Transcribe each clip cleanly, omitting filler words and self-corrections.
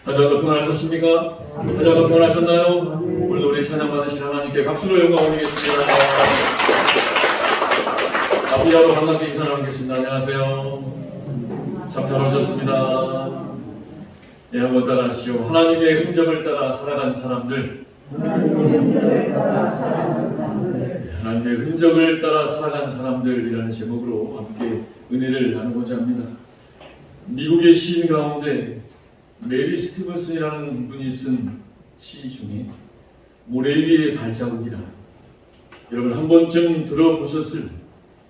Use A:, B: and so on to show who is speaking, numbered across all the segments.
A: 하자도 평안하셨습니까? 하자도 평안하셨나요? 오늘도 우리 찬양 받으신 하나님께 박수로 영광 올리겠습니다. 앞뒤자로 반갑게 인사 나누겠습니다. 안녕하세요. 참 잘 오셨습니다. 예, 한번 따라하시오. 하나님의 흔적을 따라 살아간 사람들. 하나님의 흔적을 따라 살아간 사람들이라는 제목으로 함께 은혜를 나누고자 합니다. 미국의 시인 가운데 메리 스티븐슨이라는 분이 쓴 시 중에 모래 위의 발자국이라, 여러분 한 번쯤 들어보셨을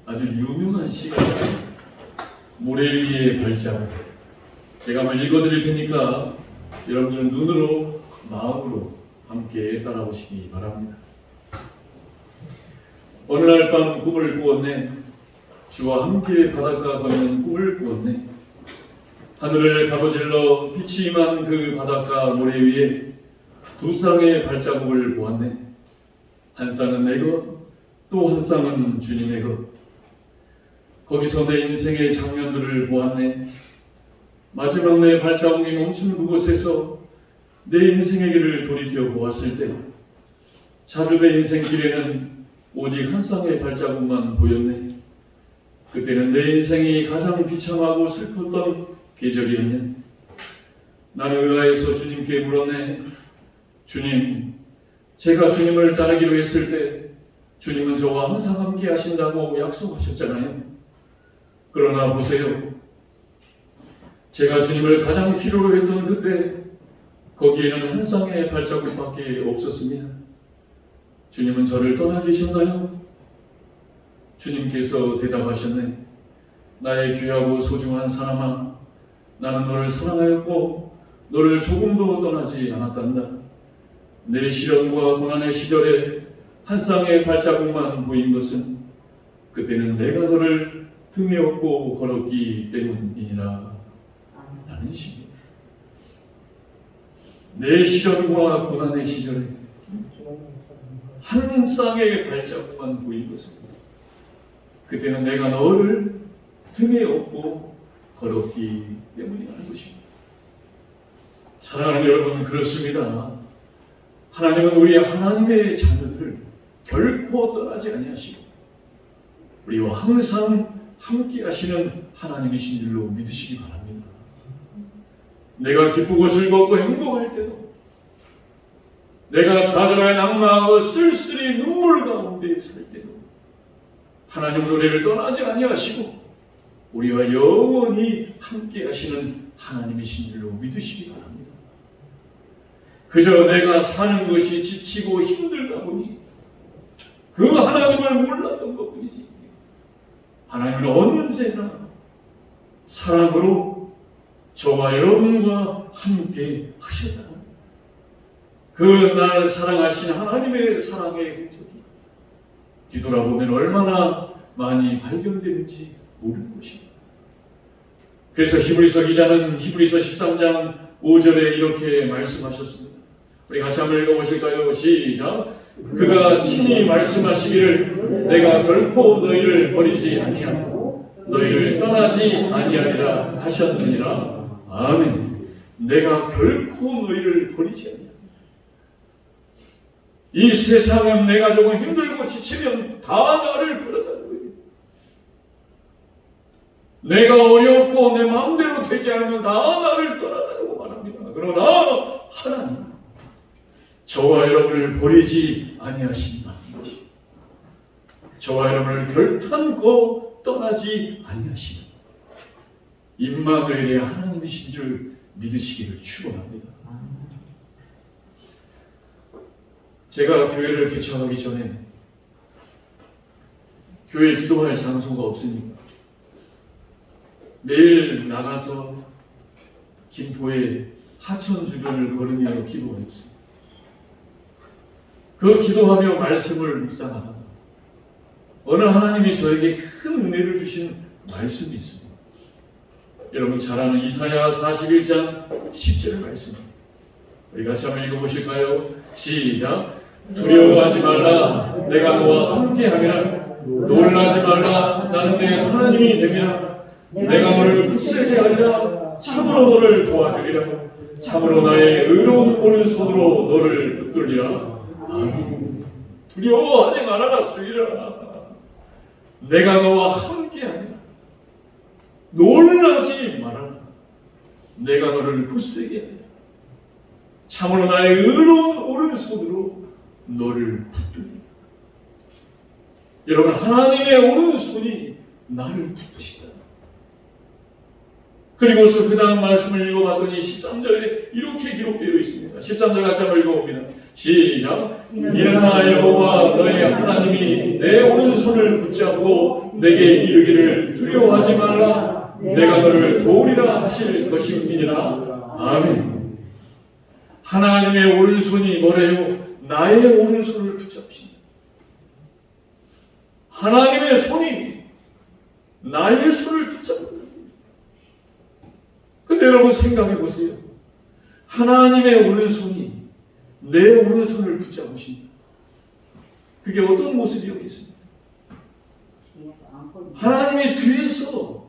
A: 아주 유명한 시가 있습니다. 모래 위의 발자국. 제가 한번 읽어드릴 테니까 여러분들은 눈으로 마음으로 함께 따라오시기 바랍니다. 어느 날 밤 꿈을 꾸었네. 주와 함께 바닷가 걷는 꿈을 꾸었네. 하늘을 가로질러 빛이 임한 그 바닷가 모래 위에 두 쌍의 발자국을 보았네. 한 쌍은 내 것, 또 한 쌍은 주님의 것. 거기서 내 인생의 장면들을 보았네. 마지막 내 발자국이 멈춘 그곳에서 내 인생의 길을 돌이켜 보았을 때 자주 내 인생 길에는 오직 한 쌍의 발자국만 보였네. 그때는 내 인생이 가장 비참하고 슬펐던 계절이었네. 나는 의아해서 주님께 물었네. 주님, 제가 주님을 따르기로 했을 때 주님은 저와 항상 함께 하신다고 약속하셨잖아요. 그러나 보세요. 제가 주님을 가장 필요로 했던 그때 거기에는 한 쌍의 발자국밖에 없었습니다. 주님은 저를 떠나 계셨나요? 주님께서 대답하셨네. 나의 귀하고 소중한 사람아, 나는 너를 사랑하였고 너를 조금도 떠나지 않았단다. 내 시련과 고난의 시절에 한 쌍의 발자국만 보인 것은 그때는 내가 너를 등에 업고 걸었기 때문이니라. 라는 식이에요. 내 시련과 고난의 시절에 한 쌍의 발자국만 보인 것은 그때는 내가 너를 등에 업고 걸었기 때문이라는 것입니다. 사랑하는 여러분, 그렇습니다. 하나님은 우리 하나님의 자녀들을 결코 떠나지 아니하시고 우리와 항상 함께 하시는 하나님이신 줄로 믿으시기 바랍니다. 내가 기쁘고 즐겁고 행복할 때도, 내가 좌절하여 낙망하고 쓸쓸히 눈물 가운데 살 때도 하나님은 우리를 떠나지 아니하시고 우리와 영원히 함께 하시는 하나님이신 줄로 믿으시기 바랍니다. 그저 내가 사는 것이 지치고 힘들다 보니 그 하나님을 몰랐던 것뿐이지, 하나님은 언제나 사랑으로 저와 여러분과 함께 하셨다. 그 날 사랑하신 하나님의 사랑의 흔적이 뒤돌아보면 얼마나 많이 발견되는지 모르는 것입니다. 그래서 히브리서 기자는 히브리서 13장 5절에 이렇게 말씀하셨습니다. 우리 같이 한번 읽어보실까요? 시작. 그가 친히 말씀하시기를 내가 결코 너희를 버리지 아니하고 너희를 떠나지 아니하리라 하셨느니라. 아멘. 내가 결코 너희를 버리지 아니하리라. 이 세상은 내가 조금 힘들고 지치면 다 나를 버렸다는 거예요. 내가 어렵고 내 마음대로 되지 않으면 다 나를 떠났다고 말합니다. 그러나 하나님, 저와 여러분을 버리지 아니하신다. 저와 여러분을 결탄코 떠나지 아니하시는 임마누엘의 하나님이신 줄 믿으시기를 축원합니다. 제가 교회를 개척하기 전에 교회 기도할 장소가 없으니까 매일 나가서 김포의 하천 주변을 걸으며 기도했습니다. 그 기도하며 말씀을 묵상하다가 어느 하나님이 저에게 큰 은혜를 주신 말씀이 있습니다. 여러분 잘 아는 이사야 41장 10절 말씀입니다. 우리 같이 한번 읽어보실까요? 시작. 두려워하지 말라. 내가 너와 함께함이라. 놀라지 말라. 나는 내 하나님이 됨이라. 내가 너를 굳세게 하리라. 참으로 너를 도와주리라. 참으로 나의 의로운 오른손으로 너를 붙들리라. 아멘. 두려워하지 말아라 주이라. 내가 너와 함께하리라. 놀라지 말아라. 내가 너를 굳세게 하리라. 참으로 나의 의로운 오른손으로 너를 붙들리라. 여러분, 하나님의 오른손이 나를 붙드시다. 그리고서 그 다음 말씀을 읽어봤더니 13절에 이렇게 기록되어 있습니다. 13절 같이 한번 읽어봅니다. 시작. 일어나 여호와 너의 하나님이 내 오른손을 붙잡고 내게 이르기를 두려워하지 말라. 내가 너를 도우리라 하실 것임이니라. 아멘. 하나님의 오른손이 뭐래요? 나의 오른손을 붙잡으신다. 하나님의 손이 나의 손을 붙잡고. 근데 여러분 생각해 보세요. 하나님의 오른손이 내 오른손을 붙잡으신다. 그게 어떤 모습이었겠습니까? 하나님이 뒤에서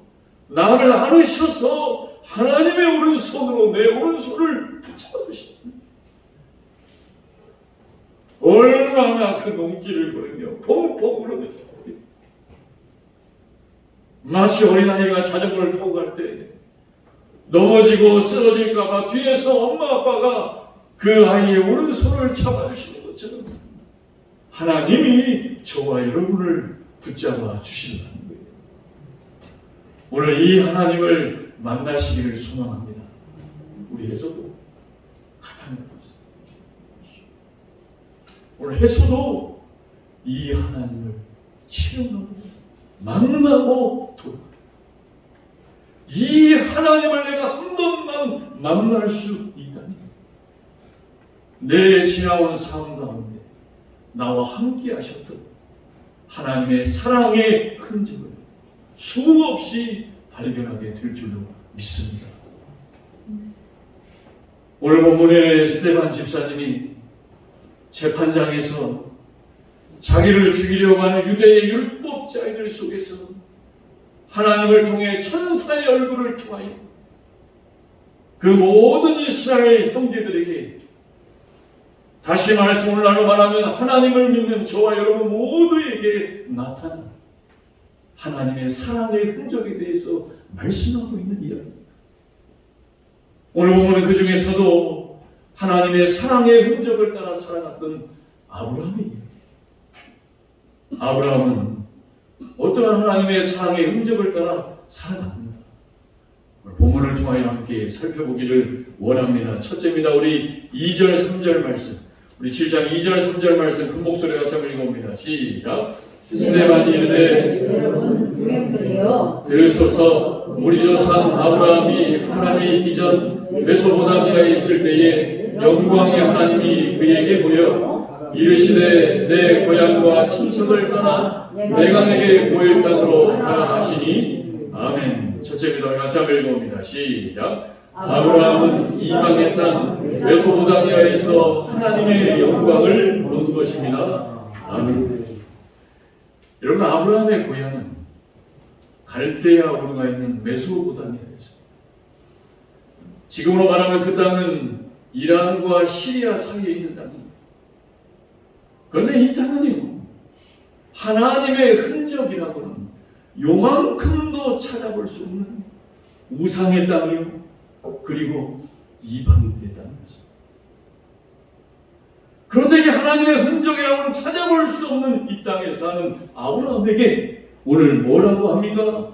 A: 나를 안으셔서 하나님의 오른손으로 내 오른손을 붙잡아주신다. 얼마나 그 농기를 걸으며 펑펑 울으면서 마치 어린아이가 자전거를 타고 갈 때 넘어지고 쓰러질까봐 뒤에서 엄마 아빠가 그 아이의 오른손을 잡아주시는 것처럼 하나님이 저와 여러분을 붙잡아 주신다는 거예요. 오늘 이 하나님을 만나시기를 소망합니다. 우리 해서도 가만히 보세요. 오늘 해서도 이 하나님을 체험하고 만나고 돌아가요. 이 하나님을 내가 한 번만 만날 수 있다니, 내 지나온 삶 가운데 나와 함께 하셨던 하나님의 사랑의 흔적을 수없이 발견하게 될 줄로 믿습니다. 오늘 본문의 스데반 집사님이 재판장에서 자기를 죽이려고 하는 유대의 율법자들 속에서 하나님을 통해 천사의 얼굴을 통하여 그 모든 이스라엘 형제들에게, 다시 말씀을 나눠 말하면 하나님을 믿는 저와 여러분 모두에게 나타난 하나님의 사랑의 흔적에 대해서 말씀하고 있는 이야기입니다. 오늘 보면 그 중에서도 하나님의 사랑의 흔적을 따라 살아갔던 아브라함이에요. 아브라함은 어떠한 하나님의 사랑의 흔적을 따라 살아갑니다. 본문을 통하여 함께 살펴보기를 원합니다. 첫째입니다. 우리 2절 3절 말씀, 우리 7장 2절 3절 말씀 큰 목소리 같이 한번 읽어봅니다. 시작. 스데반이 이르되
B: 여러분 유명들이여
A: 들으소서. 우리 조상 아브라함이 하나님의 기전 메소포타미아에 있을 때에 영광의 하나님이 그에게 보여 이르시되 내 고향과 친척을 떠나 내가 내게 보일 땅으로 가라 하시니. 아멘. 첫째입니다. 같이 한번 읽어봅니다. 시작. 아브라함은 이방의 땅 메소포타미아에서 하나님의 영광을 본 것입니다. 아멘. 여러분, 아브라함의 고향은 갈대아 우르가 있는 메소포타미아에서, 지금으로 말하면 그 땅은 이란과 시리아 사이에 있는 땅입니다. 그런데 이 땅은요, 하나님의 흔적이라고는 요만큼도 찾아볼 수 없는 우상의 땅이요, 그리고 이방인들의 땅이었어요. 그런데 이 하나님의 흔적이라고는 찾아볼 수 없는 이 땅에 사는 아브라함에게 오늘 뭐라고 합니까?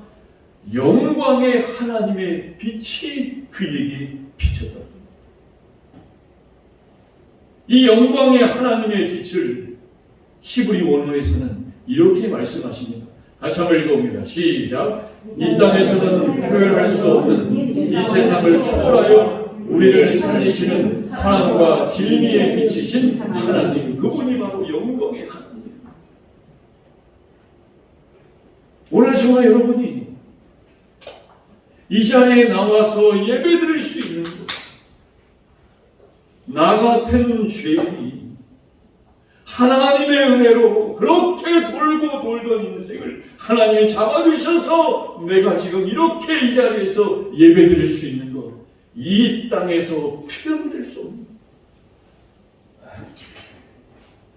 A: 영광의 하나님의 빛이 그에게 비쳤다. 이 영광의 하나님의 빛을 히브리 원어에서는 이렇게 말씀하십니다. 같이 한번 읽어봅니다. 시작. 이 땅에서는 표현할 수 없는 이 세상을 초월하여 우리를 살리시는 사랑과 진리의 빛이신 하나님, 그분이 바로 영광의 하나님. 오늘 저와 여러분이 이 자리에 나와서 예배드릴 수 있는 것, 나 같은 죄인이 하나님의 은혜로 그렇게 돌고 돌던 인생을 하나님이 잡아주셔서 내가 지금 이렇게 이 자리에서 예배드릴 수 있는 것, 이 땅에서 표현될 수 없는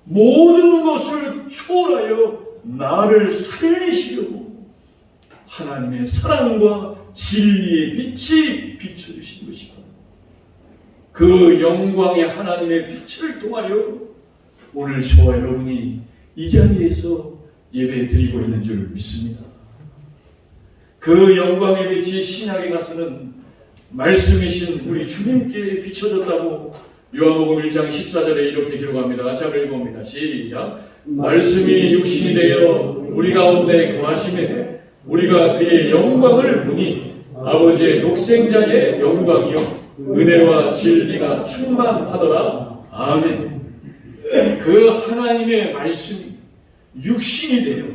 A: 모든 것을 초월하여 나를 살리시려고 하나님의 사랑과 진리의 빛이 비춰주신 것이다. 그 영광의 하나님의 빛을 통하여 오늘 저와 여러분이 이 자리에서 예배 드리고 있는 줄 믿습니다. 그 영광의 빛이 신약에 가서는 말씀이신 우리 주님께 비춰졌다고 요한복음 1장 14절에 이렇게 기록합니다. 같이 한번 읽어봅니다. 시작. 말씀이 육신이 되어 우리 가운데 거하심에 우리가 그의 영광을 보니 아버지의 독생자의 영광이요 은혜와 진리가 충만하더라. 아멘. 그 하나님의 말씀이 육신이 되어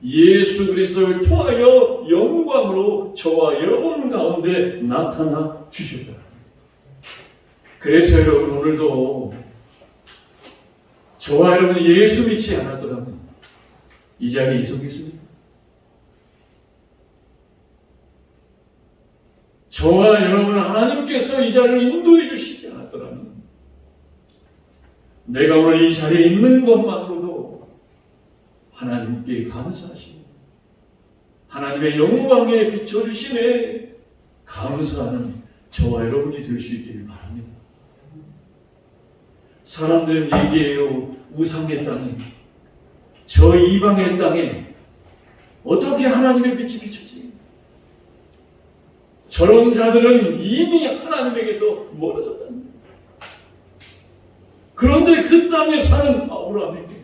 A: 예수 그리스도를 통하여 영광으로 저와 여러분 가운데 나타나 주셨다. 그래서 여러분 오늘도 저와 여러분이 예수 믿지 않았더라면 이 자리에 있었겠습니까? 저와 여러분 하나님께서 이 자리를 인도해 주시지 않았더라면 내가 오늘 이 자리에 있는 것만으로도 하나님께 감사하시고 하나님의 영광에 비춰주심에 감사하는 저와 여러분이 될 수 있기를 바랍니다. 사람들은 얘기해요. 우상의 땅에, 저 이방의 땅에 어떻게 하나님의 빛이 비춰지? 저런 자들은 이미 하나님에게서 멀어졌답니다. 그런데 그 땅에 사는 아브라함에게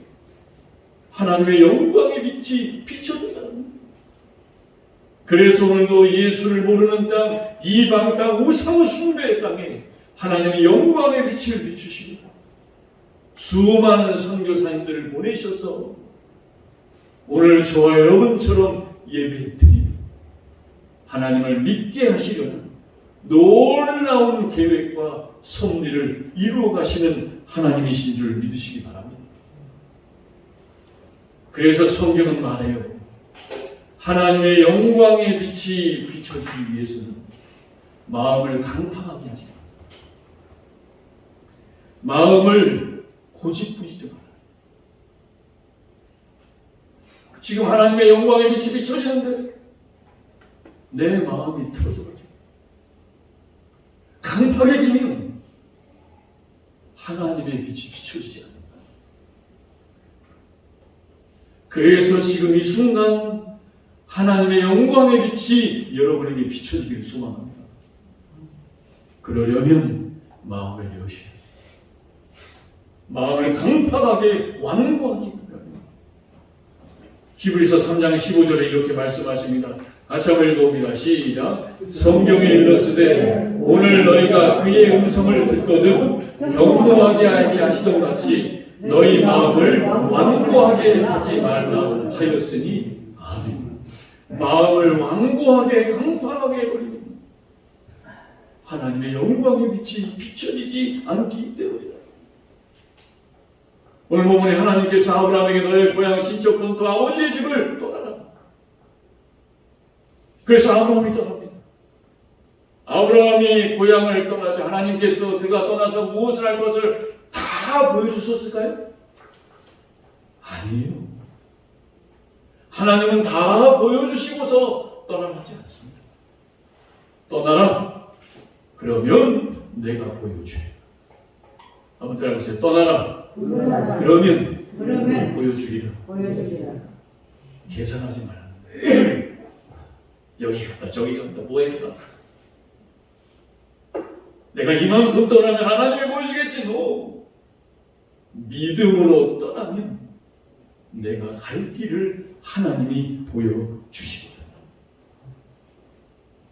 A: 하나님의 영광의 빛이 비춰졌다는. 그래서 오늘도 예수를 모르는 땅, 이방 땅, 우상 숭배의 땅에 하나님의 영광의 빛을 비추시고 수많은 선교사님들을 보내셔서 오늘 저와 여러분처럼 예배드리며 하나님을 믿게 하시려는 놀라운 계획과 섭리를 이루어 가시는 하나님이신 줄 믿으시기 바랍니다. 그래서 성경은 말해요. 하나님의 영광의 빛이 비춰지기 위해서는 마음을 강팍하게 하지 말아요. 마음을 고집부리지 말아요. 지금 하나님의 영광의 빛이 비춰지는데 내 마음이 틀어져가지고 강팍해지면 하나님의 빛이 비춰지지 않는다. 그래서 지금 이 순간 하나님의 영광의 빛이 여러분에게 비춰지기를 소망합니다. 그러려면 마음을 여셔야 해요. 마음을 강팍하게 완고하기 바랍니다. 히브리서 3장 15절에 이렇게 말씀하십니다. 같이 한번 읽어봅니다. 시작. 성경에 일렀으되 오늘 너희가 그의 음성을 듣거든 경노하게 하시던 같이 너희 마음을 완고하게 하지 말라 하였으니 아멘. 마음을 완고하게 강팍하게 해버리면 하나님의 영광의 빛이 비춰지지 않기 때문이다. 오늘 본문에 하나님께서 아브라함에게 너의 고향 친척 본토 아버지의 집을 떠나라. 그래서 아브라함이 떠납니다. 아브라함이 고향을 떠나지 하나님께서 그가 떠나서 무엇을 할 것을 다 보여주셨을까요? 아니에요. 하나님은 다 보여주시고서 떠나지 않습니다. 떠나라. 그러면 내가 보여주리. 한번 따라해보세요. 떠나라. 그러면 보여주리라. 계산하지 말라는 여기 갔다 저기 갔다 뭐 했다. 내가 이만큼 떠나면 하나님이 보여주겠지. 너 믿음으로 떠나면 내가 갈 길을 하나님이 보여주시거든.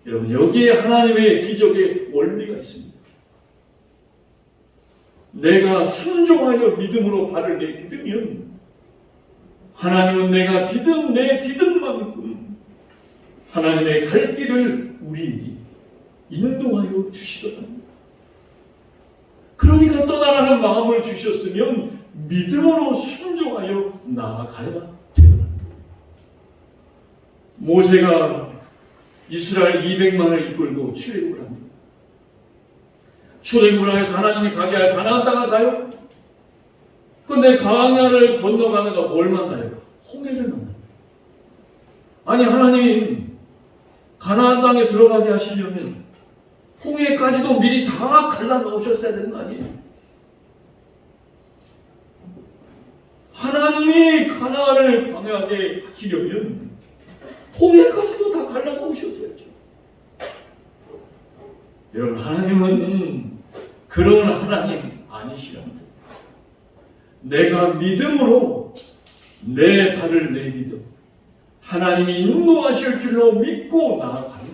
A: 여러분 여기에 하나님의 기적의 원리가 있습니다. 내가 순종하여 믿음으로 발을 내디디면 하나님은 내가 내 디딤만큼 하나님의 갈 길을 우리에게 인도하여 주시거든. 그러니까 떠나라는 마음을 주셨으면 믿음으로 순종하여 나아가야 되더라. 모세가 이스라엘 200만을 이끌고 출애굽을 합니다. 출애굽을 해서 하나님이 가게 할 가나안 땅을 가요. 근데 광야를 건너가다가 뭘 만나요? 홍해를 만나요. 아니 하나님 가나안 땅에 들어가게 하시려면 홍해까지도 미리 다 갈라 넣으셨어야 되는 거 아니에요? 하나님이 가나안을 광야하게 하시려면 홍해까지도 다 갈라 넣으셨어야죠. 여러분 하나님은 그런 하나님 아니시랍니다. 내가 믿음으로 내 발을 내디뎌 하나님이 인도하실 길로 믿고 나아가는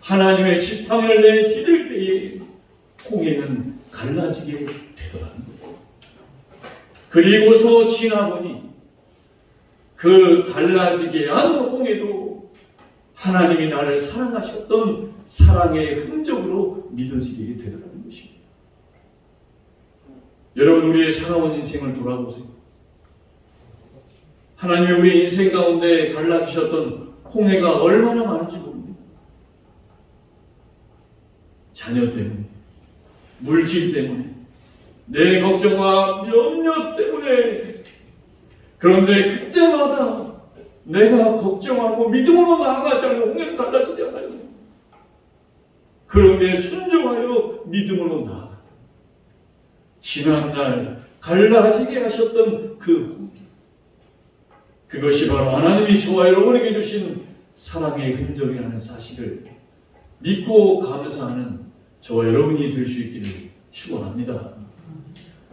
A: 하나님의 지팡이를 내디딜 때에 홍해는 갈라지게 되더라는 거예요. 그리고서 지나보니 그 갈라지게 한 홍해도 하나님이 나를 사랑하셨던 사랑의 흔적으로 믿어지게 되더라는 것입니다. 여러분 우리의 살아온 인생을 돌아보세요. 하나님이 우리의 인생 가운데 갈라주셨던 홍해가 얼마나 많은지 모릅니다. 자녀 때문에, 물질 때문에, 내 걱정과 염려 때문에. 그런데 그때마다 내가 걱정하고 믿음으로 나아가지 않으면 홍해는 갈라지지 않아요. 그런데 순종하여 믿음으로 나아가 지난날 갈라지게 하셨던 그 홍해, 그것이 바로 하나님이 저와 여러분에게 주신 사랑의 흔적이라는 사실을 믿고 감사하는 저와 여러분이 될 수 있기를 축원합니다.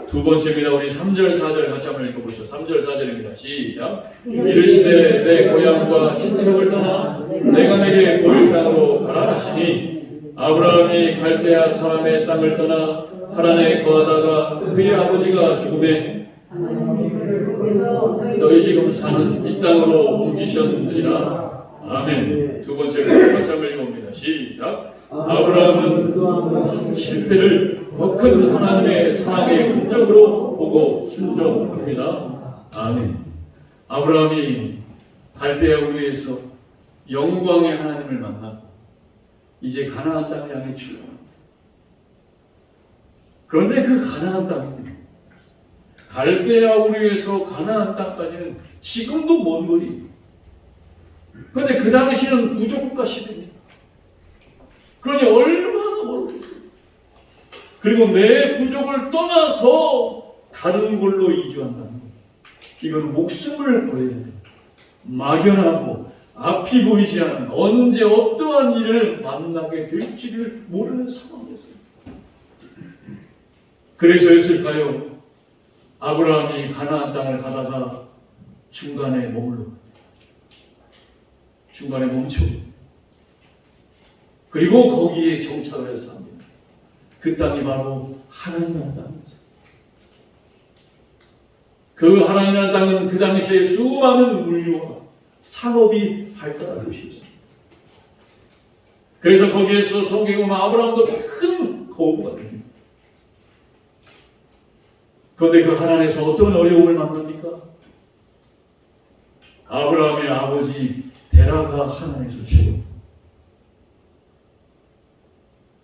A: 두 번째입니다. 우리 3절 4절 같이 한번 읽어보시죠. 3절 4절입니다. 시작. 이르시되 내 고향과 친척을 떠나 내가 내게 보일 땅으로 가라 하시니 아브라함이 갈대아 사람의 땅을 떠나 하란에 거하다가 그의 아버지가 죽음에 너희 지금 사는 이 땅으로 옮기셨느니라. 아멘. 두 번째로 같이 한번 읽어봅니다. 시작. 아브라함은 실패를 더 큰 하나님의 사랑의 흔적으로 보고 순종합니다. 아멘. 아브라함이 갈대아 우르에서 영광의 하나님을 만나고 이제 가나안 땅을 향해 출발합니다. 그런데 그 가나안 땅입니다. 갈대아 우르에서 가나안 땅까지는 지금도 먼 거리. 그런데 그 당시는 부족국가 시대입니다. 그러니 얼마나 멀었겠어요. 그리고 내 부족을 떠나서 다른 곳로 이주한다는 것. 이건 목숨을 걸어야 돼요. 막연하고 앞이 보이지 않는 언제 어떠한 일을 만나게 될지를 모르는 상황이었어요. 그래서였을까요? 아브라함이 가나안 땅을 가다가 중간에 멈춰. 그리고 거기에 정착을 해서 합니다. 그 땅이 바로 하나님의 땅이죠. 그 하나님의 땅은 그 당시에 수많은 물류와 산업이 발달한 곳이었습니다. 그래서 거기에서 성경에 보면 아브라함도 큰 거부가 됩니다. 그런데 그 하란에서 어떤 어려움을 만납니까? 아브라함의 아버지 데라가 하란에서 죽어.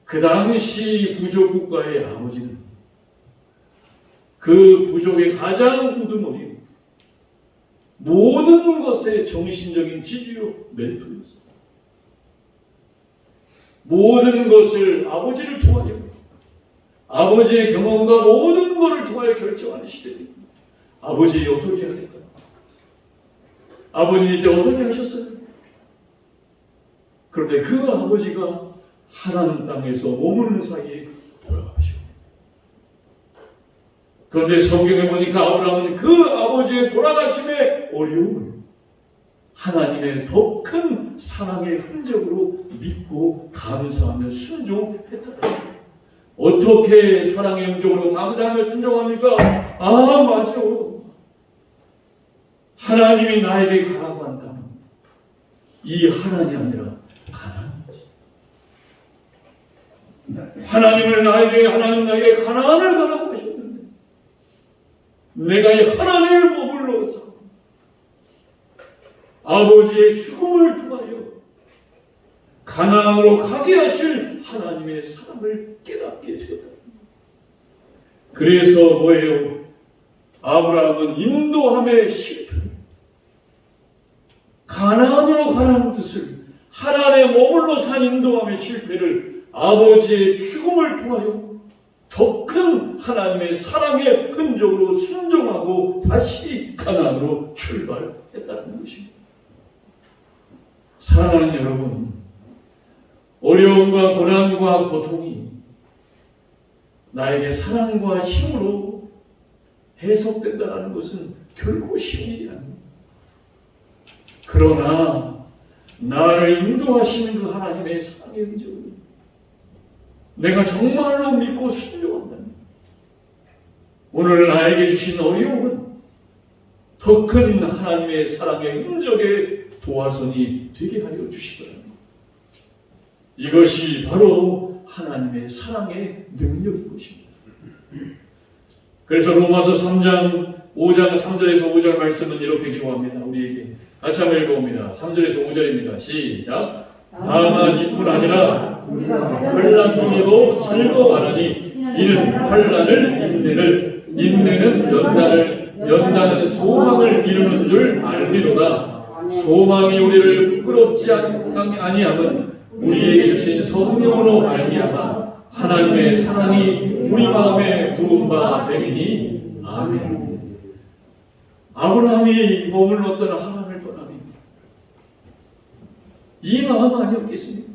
A: 그 당시 부족 국가의 아버지는 그 부족의 가장 우두머리, 모든 것의 정신적인 지주요 멘토였습니다. 모든 것을 아버지를 통하여, 아버지의 경험과 모든 것을 통하여 결정하는 시대입니다. 아버지 어떻게 해야 될까요? 아버님 이때 어떻게 하셨어요? 그런데 그 아버지가 하나님 땅에서 머무는 사이에 돌아가시고, 그런데 성경에 보니까 아브라함은 그 아버지의 돌아가심의 어려움을 하나님의 더 큰 사랑의 흔적으로 믿고 감사하며 순종했다. 어떻게 사랑의 흔적으로 감사하며 순종합니까? 아, 맞아. 하나님이 나에게 가라고 한다면 이 하란이 아니라 가나안이지. 하나님 나에게 가나안을 가라고 하셨는데 내가 이 하나님의 머물러서 아버지의 죽음을 통하여 가나안으로 가게 하실 하나님의 사랑을 깨닫게 되었다. 그래서 뭐예요? 아브라함은 인도함의 실패를, 가나안으로 가라는 뜻을, 하나님의 머물러 산 인도함의 실패를 아버지의 죽음을 통하여 더 큰 하나님의 사랑의 흔적으로 순종하고 다시 가나안으로 출발했다는 것입니다. 사랑하는 여러분, 어려움과 고난과 고통이 나에게 사랑과 힘으로 해석된다는 것은 결코 쉬운 일이 아닙니다. 그러나 나를 인도하시는 그 하나님의 사랑의 흔적을 내가 정말로 믿고 순종한다면 오늘 나에게 주신 어려움은 더 큰 하나님의 사랑의 흔적의 도화선이 되게 하여 주시기 바랍니다. 이것이 바로 하나님의 사랑의 능력인 것입니다. 그래서 로마서 3장 5장 3절에서 5절 말씀은 이렇게 기록합니다. 우리에게 같이 한번 읽어봅니다. 3절에서 5절입니다. 시작. 다만 이뿐 아니라 환난 중에도 즐거워하나니 이는 환난을 인내는 연단은 소망을 이루는 줄 알미로다. 소망이 우리를 부끄럽지 아니함은 우리에게 주신 성령으로 말미암아 하나님의 사랑이 우리 마음에 부은 바 됨이니 아멘. 아브라함이 머물렀던 하나님을 떠나니 이 마음 아니었겠습니까?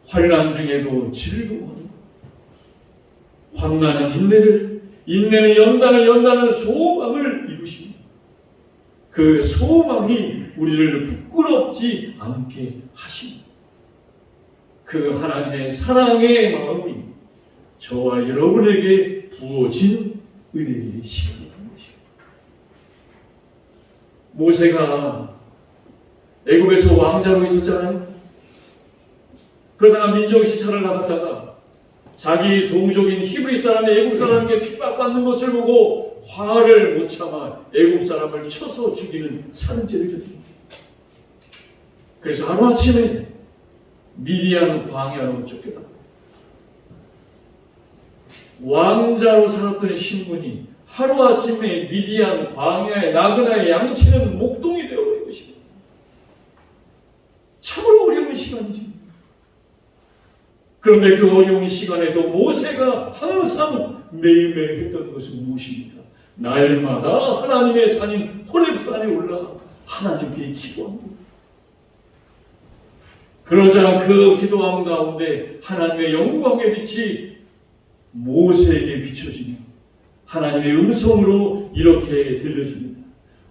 A: 환난 중에도 즐거워하는, 환난은 인내는 연단은 소망을 이루십니다. 그 소망이 우리를 부끄럽지 않게 하십니다. 그 하나님의 사랑의 마음이 저와 여러분에게 부어진 은혜의 시간인 것입니다. 모세가 애굽에서 왕자로 있었잖아요. 그러다가 민정시찰을 나갔다가 자기 동족인 히브리 사람이 애굽 사람에게 핍박받는 것을 보고 화를 못 참아 애굽 사람을 쳐서 죽이는 산죄를 저집니다. 그래서 하루아침에 미디안 광야로 쫓겨납니다. 왕자로 살았던 신분이 하루아침에 미디안 광야의 나그나의 양치는 목동이 되어버린 것입니다. 참으로 어려운 시간이죠. 그런데 그 어려운 시간에도 모세가 항상 매일매일 했던 것은 무엇입니까? 날마다 하나님의 산인 호렙산에 올라 하나님께 기도합니다. 그러자 그 기도함 가운데 하나님의 영광의 빛이 모세에게 비춰지며 하나님의 음성으로 이렇게 들려집니다.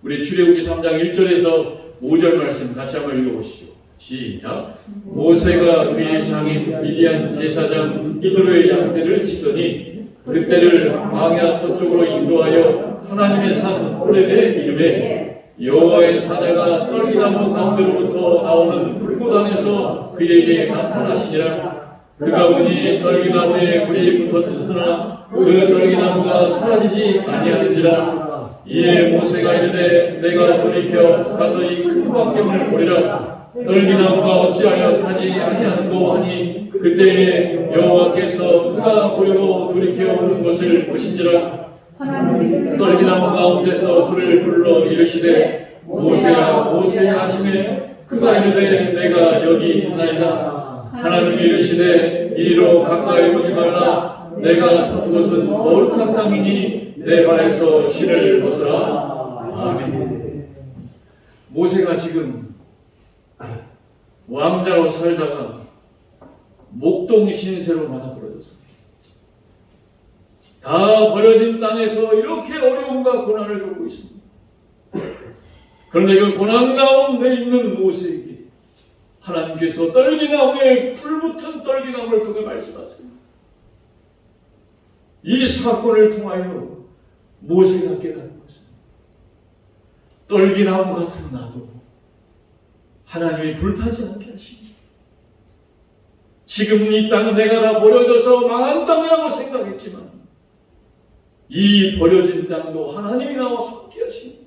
A: 우리 출애굽기 3장 1절에서 5절 말씀 같이 한번 읽어보시죠. 시작. 모세가 그의 장인 미디안 제사장 이드로의 양떼를 치더니 그때를 광야 서쪽으로 인도하여 하나님의 산 호렙에 이르매 여호와의 사자가 떨기나무 가운데로부터 나오는 불꽃 안에서 그에게 나타나시니라. 그가 보니 떨기나무에 불이 붙었으나 그 떨기나무가 사라지지 아니하는지라. 이에 모세가 이르되 내가 돌이켜 가서 이 큰 광경을 보리라. 떨기나무가 어찌하여 타지 아니하는고 하니 그때에 여호와께서 그가 보려고 돌이켜 오는 것을 보신지라. 떨기나무 가운데서 그를 불러 이르시되 모세야 모세야 하시매 그가 이르되 내가 여기 있나이다. 하나님이 이르시되 이리로 가까이 오지 말라. 내가 선 곳은 거룩한 땅이니 내 발에서 실을 벗으라. 아멘. 모세가 지금 왕자로 살다가 목동 신세로 나가버렸습니다. 다 버려진 땅에서 이렇게 어려움과 고난을 겪고 있습니다. 그런데 그 고난 가운데 있는 모세에게 하나님께서 떨기나무에 불붙은 떨기나무를 통해 말씀하세요. 이 사건을 통하여 모세가 깨닫는 것은 떨기나무 같은 나도 하나님이 불타지 않게 하십니다. 지금 이 땅은 내가 다 버려져서 망한 땅이라고 생각했지만 이 버려진 땅도 하나님이 나와 함께 하십니다.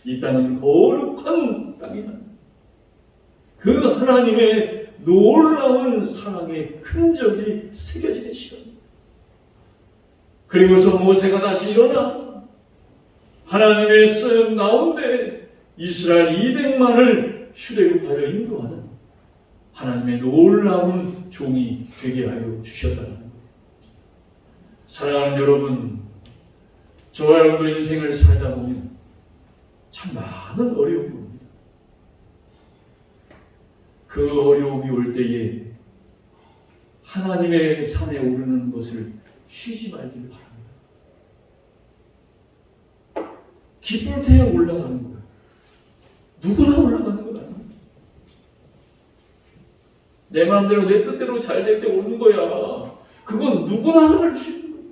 A: 이 땅은 거룩한 땅이다. 그 하나님의 놀라운 사랑의 흔적이 새겨지는 시간입니다. 그리고서 모세가 다시 일어나 하나님의 소용 가운데 이스라엘 200만을 출애굽하여 인도하는 하나님의 놀라운 종이 되게 하여 주셨다는 거예요. 사랑하는 여러분, 저와 여러분도 인생을 살다 보면 참 많은 어려움이 옵니다. 그 어려움이 올 때에 하나님의 산에 오르는 것을 쉬지 말기를 바랍니다. 기쁠 때에 올라가는 거예요. 누구나 올라가는 건 아닙니다. 내 마음대로 내 뜻대로 잘 될 때 오는 거야. 그건 누구나 할 수 있는 거예요.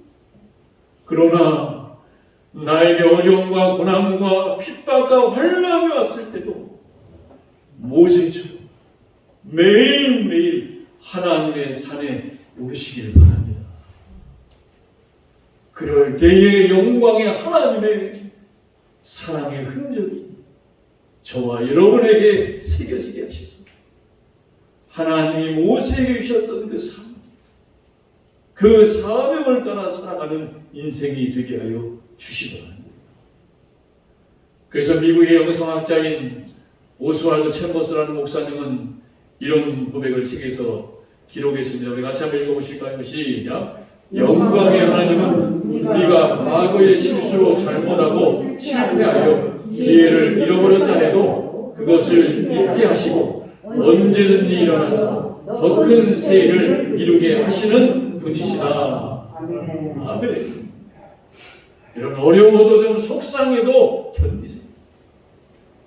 A: 그러나 나에게 어려움과 고난과 핍박과 환난이 왔을 때도 모세처럼 매일매일 하나님의 산에 오르시기를 바랍니다. 그럴 때의 영광의 하나님의 사랑의 흔적이 저와 여러분에게 새겨지게 하셨습니다. 하나님이 모세에게 주셨던 그 사명, 그 사명을 따라 살아가는 인생이 되게 하여 주시더라고요. 그래서 미국의 영성학자인 오스왈드 챔버스라는 목사님은 이런 고백을 책에서 기록했습니다. 우리 같이 한번 읽어보실까요? 시작. 영광의 하나님은 우리가 과거의 실수로 잘못하고 실패하여 기회를 잃어버렸다 해도 그것을 잊게 하시고 언제든지 일어나서 더 큰 새 일을 이루게 하시는 분이시다. 아멘. 여러분, 어려워도 좀 속상해도 견디세요.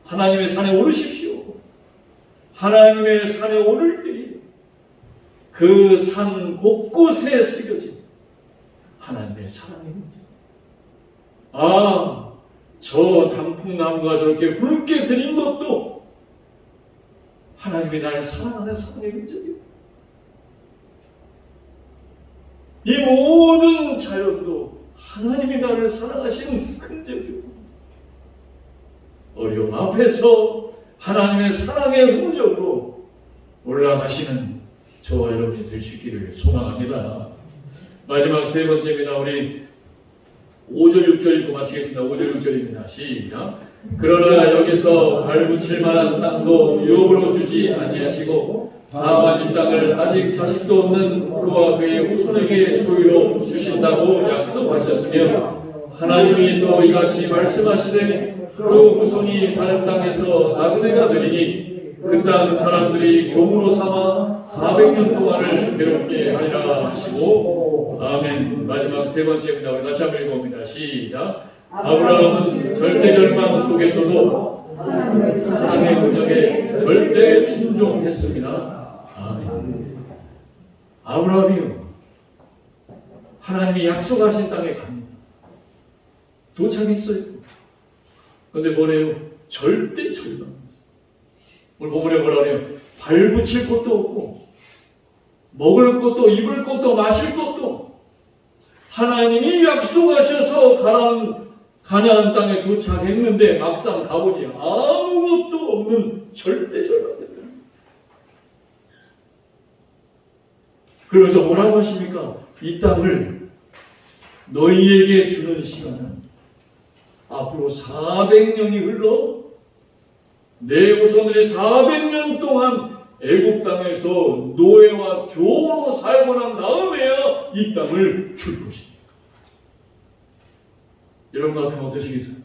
A: 하나님의 산에 오르십시오. 하나님의 산에 오를 때에 그 산 곳곳에 새겨진 하나님의 사랑의 문제. 아, 저 단풍나무가 저렇게 굵게 들인 것도 하나님이 나를 사랑하는 사랑의 흔적이에요. 이 모든 자연도 하나님이 나를 사랑하시는 흔적이에요. 어려움 앞에서 하나님의 사랑의 흔적으로 올라가시는 저와 여러분이 될 수 있기를 소망합니다. 마지막 세 번째입니다. 우리 5절 6절 읽고 마치겠습니다. 5절 6절입니다. 시작. 그러나 여기서 발붙일 만한 땅도 유업으로 주지 아니하시고 다만 이 땅을 아직 자식도 없는 그와 그의 후손에게 소유로 주신다고 약속하셨으며 하나님이 또 이같이 말씀하시되 그 후손이 다른 땅에서 나그네가 되리니 그 땅 사람들이 종으로 삼아 400년 동안을 괴롭게 하리라 하시고 아멘. 마지막 세 번째입니다. 우리 같이 한번 읽어봅니다. 시작. 아브라함은 절대 절망 속에서도 하나님의 음성에 절대 순종했습니다. 아멘. 아브라함이요, 하나님이 약속하신 땅에 갑니다. 도착했어요. 그런데 뭐래요? 절대 절망. 오늘 본문에 뭐라 그래요? 발붙일 곳도 없고 먹을 것도 입을 것도 마실 것도 하나님이 약속하셔서 가나안 땅에 도착했는데 막상 가보니 아무것도 없는 절대 절망입니다. 그러면서 뭐라고 하십니까? 이 땅을 너희에게 주는 시간은 앞으로 400년이 흘러 내 후손들이 400년 동안 애국 땅에서 노예와 종으로 살고 난 다음에야 이 땅을 줄 것입니다. 여러분 같으면 어떠시겠어요?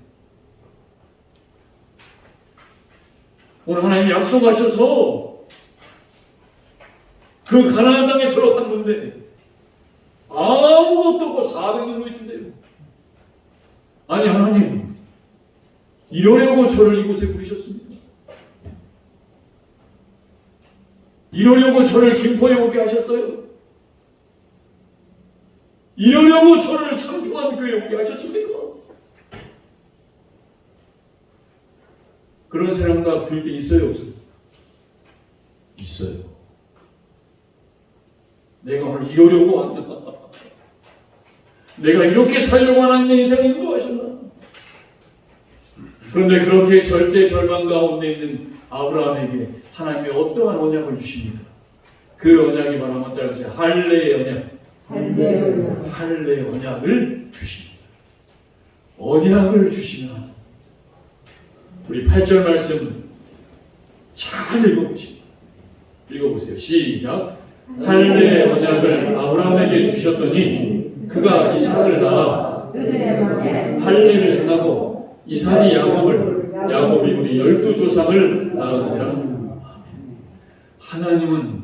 A: 오늘 하나님이 약속하셔서 그 가나안 땅에 들어갔는데 아무것도 없고 400년을 준대요. 아니, 하나님 이러려고 저를 이곳에 부르셨습니까? 이러려고 저를 김포에 오게 하셨어요? 이러려고 저를 창평한 교회에 오게 하셨습니까? 그런 사람과 들 때 있어요, 없어요? 있어요. 내가 오늘 이러려고 왔나? 내가 이렇게 살려고 하는 내 인생을 인도하셨나? 그런데 그렇게 절대 절망 가운데 있는 아브라함에게 하나님이 어떠한 언약을 주십니까? 그 언약이 바로 한번 따라해보세요. 할례의 언약. 할례의 언약을 주십니다. 언약을 주시면 우리 8절 말씀 잘 읽어보세요. 시작. 할례의 언약을 아브라함에게 주셨더니 그가 이삭을 낳아 할례를 행하고 이삭이 야곱이 우리 12조상을 낳으니라. 하나님은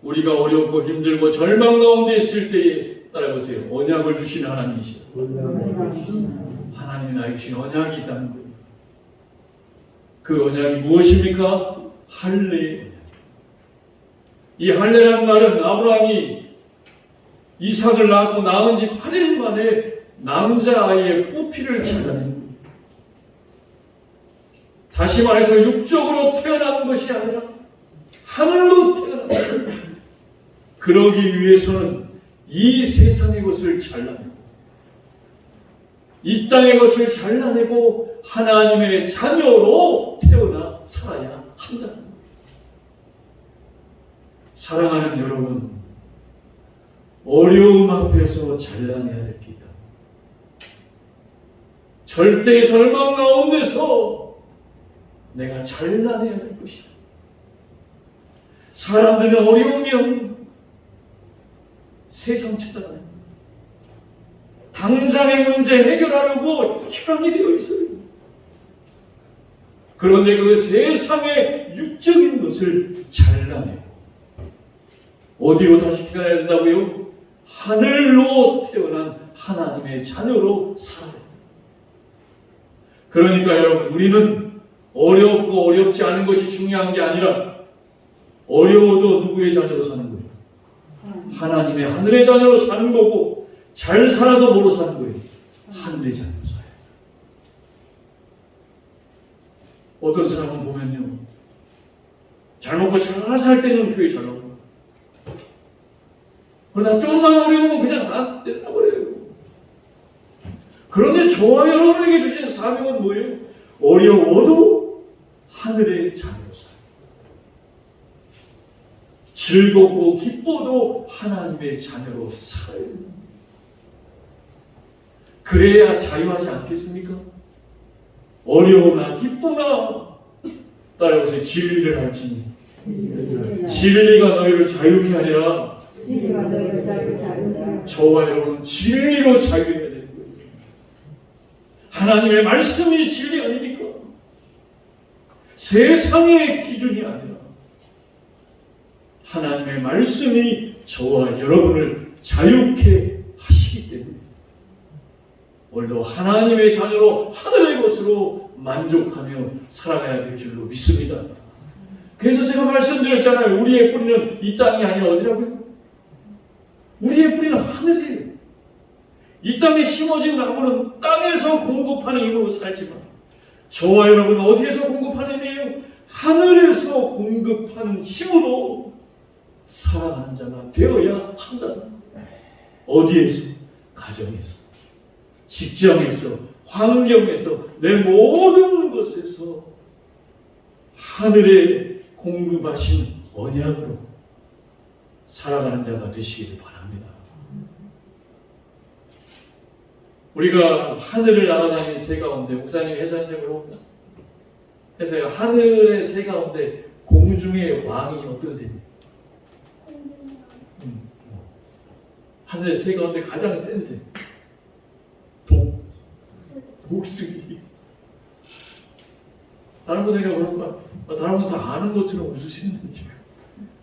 A: 우리가 어렵고 힘들고 절망 가운데 있을 때에 따라보세요. 언약을 주시는 하나님이시다. 하나님이 나에게 주신 언약이 있다는 거예요. 그 언약이 무엇입니까? 할례의 언약. 이 할례라는 말은 아브라함이 이삭을 낳고 낳은 지 8일 만에 남자아이의 포피를 잘라낸 거예요. 다시 말해서 육적으로 태어난 것이 아니라 하늘로 태어난 거예요. 그러기 위해서는 이 세상의 것을 잘라내고 이 땅의 것을 잘라내고 하나님의 자녀로 태어나 살아야 한다. 사랑하는 여러분, 어려움 앞에서 잘라내야 될 게 있다. 절대 절망 가운데서 내가 잘라내야 될 것이다. 사람들은 어려우면 세상 찾아가요. 당장의 문제 해결하려고 혈안이 되어 있어요. 그런데 그 세상의 육적인 것을 잘라내고 어디로 다시 태어나야 된다고요? 하늘로 태어난 하나님의 자녀로 살아야 돼요. 그러니까 여러분, 우리는 어렵고 어렵지 않은 것이 중요한 게 아니라 어려워도 누구의 자녀로 사는 거예요? 하나님의 하늘의 자녀로 사는 거고, 잘 살아도 뭐로 사는 거예요? 하늘의 자녀로 살아요. 어떤 사람은 보면요, 잘 먹고 잘 살 때는 교회 잘 나오고, 그러다 조금만 어려우면 그냥 다 내려버려요. 그런데 저와 여러분에게 주신 사명은 뭐예요? 어려워도 하늘의 자녀로 살아요. 즐겁고 기뻐도 하나님의 자녀로 살아요. 그래야 자유하지 않겠습니까? 어려우나 기쁘나 따라해보세요. 진리를 할지니 진리가 너희를 자유케 하리라. 저와 여러분은 진리로 자유해야 되는 거예요. 하나님의 말씀이 진리 아닙니까? 세상의 기준이 아니라 하나님의 말씀이 저와 여러분을 자유케 하시기 때문에 오늘도 하나님의 자녀로 하늘의 것으로 만족하며 살아가야 될 줄로 믿습니다. 그래서 제가 말씀드렸잖아요. 우리의 뿌리는 이 땅이 아니라 어디라고요? 우리의 뿌리는 하늘이에요. 이 땅에 심어진 나무는 땅에서 공급하는 힘으로 살지만 저와 여러분은 어디에서 공급하는 힘이에요? 하늘에서 공급하는 힘으로 살아가는 자가 되어야 한다. 어디에서? 가정에서, 직장에서, 환경에서, 내 모든 것에서 하늘에 공급하신 언약으로 살아가는 자가 되시기를 바랍니다. 우리가 하늘을 날아다니는 새 가운데, 목사님이 해설적으로 해서 하늘의 새 가운데 공중의 왕이 어떤 새입니까? 하늘의 새 가운데 가장 센 새, 독수리. 다른 분에게 물어봐. 다른 분 다 아는 것처럼 웃으시는데 지금.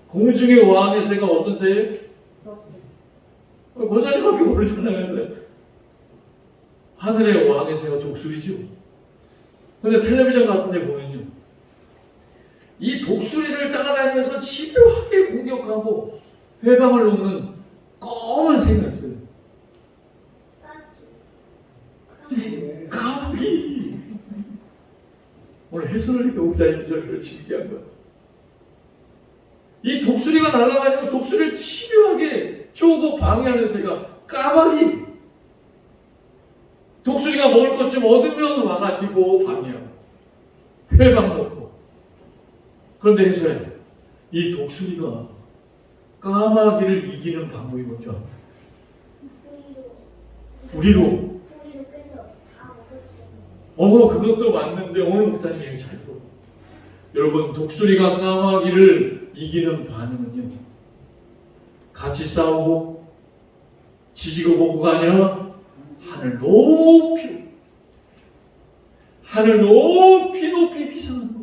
A: 공중의 왕의 새가 어떤 새예요? 권사님밖에 모르잖아요. 하늘의 왕의 새가 독수리죠. 근데 텔레비전 같은 데 보면요, 이 독수리를 따라다니면서 집요하게 공격하고 회방을 놓는 검은 새가 있어요. 까마귀. 오늘 해설을 목사님 해설을 준비한 거야. 이 독수리가 날아다니고 독수리를 집요하게 쪼고 방해하는 새가 까마귀. 독수리가 먹을 것 좀 얻으면 와가지고 방해하고 회방 놓고. 그런데 해서요, 이 독수리가 까마귀를 이기는 방법이 뭔지 알아요? 부리로. 그것도 맞는데 오늘 목사님이 얘기 잘 들어. 여러분, 독수리가 까마귀를 이기는 반응은요, 같이 싸우고 지지고 볶고가 아니라 하늘 높이 비상한 거.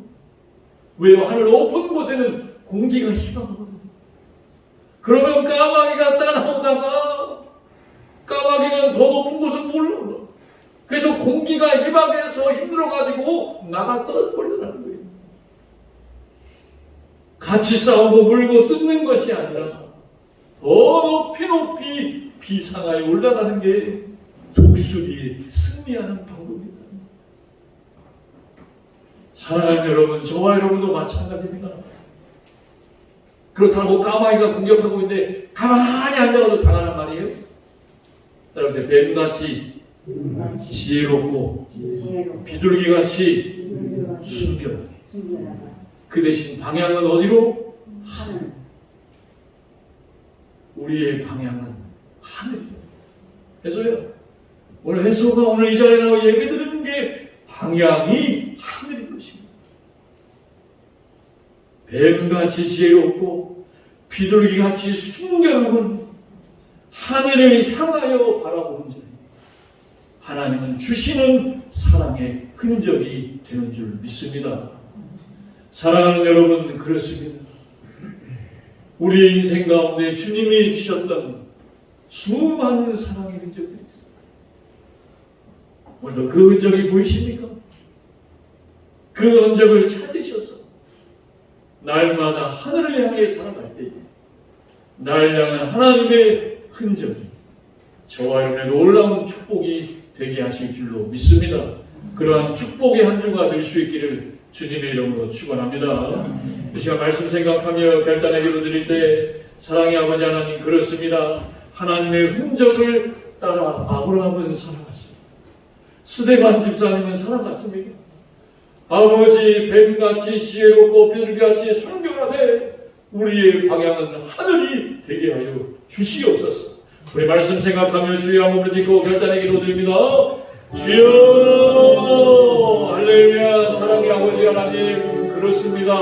A: 왜요? 하늘 높은 곳에는 공기가 희망하거든요. 그러면 까마귀가 따라오다가 까마귀는 더 높은 곳은 못 올라가. 그래서 공기가 희박해서 힘들어가지고 나가 떨어져 버리더라는 거예요. 같이 싸우고 물고 뜯는 것이 아니라 더 높이 비상하에 올라가는 게 독수리의 승리하는 방법입니다. 사랑하는 여러분, 저와 여러분도 마찬가지입니다. 그렇다고 까마귀가 공격하고 있는데 가만히 앉아가지고 당하란 말이에요. 여러분, 뱀같이 지혜롭고 비둘기같이 순결하게. 그 대신 방향은 어디로? 하늘. 우리의 방향은 하늘이에요. 그래서요, 오늘 해소가 오늘 이 자리에 나와 예배 드리는 게 방향이 하늘인 것입니다. 뱀같이 지혜롭고 비둘기같이 순결함은 하늘을 향하여 바라보는 자예요. 하나님은 주시는 사랑의 흔적이 되는 줄 믿습니다. 사랑하는 여러분, 그렇습니다. 우리의 인생 가운데 주님이 주셨던 수많은 사랑의 흔적들이 있습니다. 오늘 그 흔적이 보이십니까? 그 흔적을 찾으셔서 날마다 하늘을 향해 살아갈 때에 날 향한 하나님의 흔적이 저와 여러분의 놀라운 축복이 되게 하실 줄로 믿습니다. 그러한 축복의 한 주가 될 수 있기를 주님의 이름으로 축원합니다. 이 시간 말씀 생각하며 결단의 기도 드릴 때, 사랑의 아버지 하나님, 그렇습니다. 하나님의 흔적을 따라 아브라함은 살아갔습니다. 스데반 집사님은 살아갔습니다. 아버지, 뱀같이 지혜롭고 비둘기같이 순결하되 우리의 방향은 하늘이 되게 하여 주시옵소서. 우리 말씀 생각하며 주여 한 몸을 딛고 결단의 기도 드립니다. 주여, 할렐루야. 사랑의 아버지 하나님, 그렇습니다.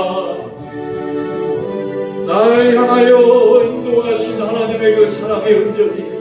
A: 날 향하여 인도하신 하나님의 그 사랑의 흔적이